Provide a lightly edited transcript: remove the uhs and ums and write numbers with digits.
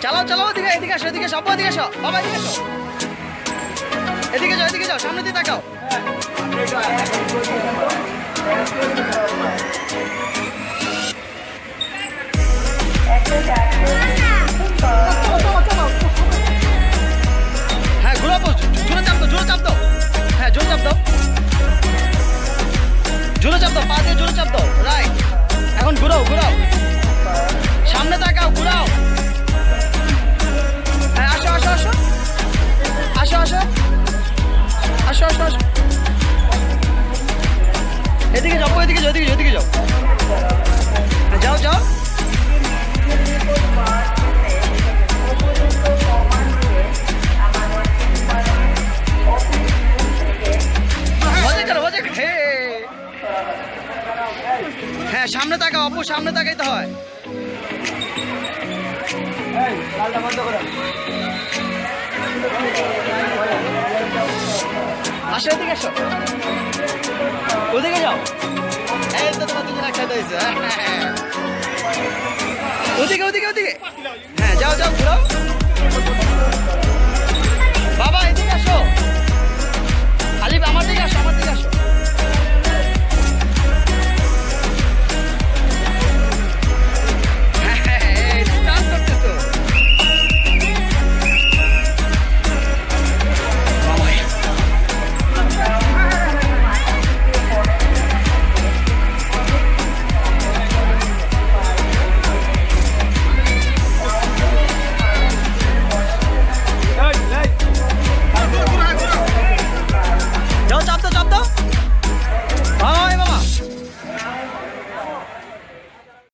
চালাও চালাও, এদিকে এদিকে আসো, এদিকে সব এদিকে আসো, বাবা এদিকে আসো, এদিকে যাও, সামনে দিয়ে তাকাও। হ্যাঁ ঘুরাবো, জোরে চাপ দাও, হ্যাঁ জোরে চাপ দাও, পা দিয়ে জোরে চাপ দাও, রাইট। এখন ঘুরাও, সামনে তাকাও, ঘুরাও। হ্যাঁ আসো আসো আসো আসো আসো আসো আসো আসো, এদিকে যাও, এদিকে যাও, যাও যাও। হ্যাঁ সামনে তাকাও অপু, সামনে তাকাইতে হয়। আসো এদিকে আসো, ওদিকে যাও, এই তো তোমার দুজন একসাথে হয়েছে। ওদিকে হ্যাঁ যাও ঘুরাও, বাবা এদিকে আসো।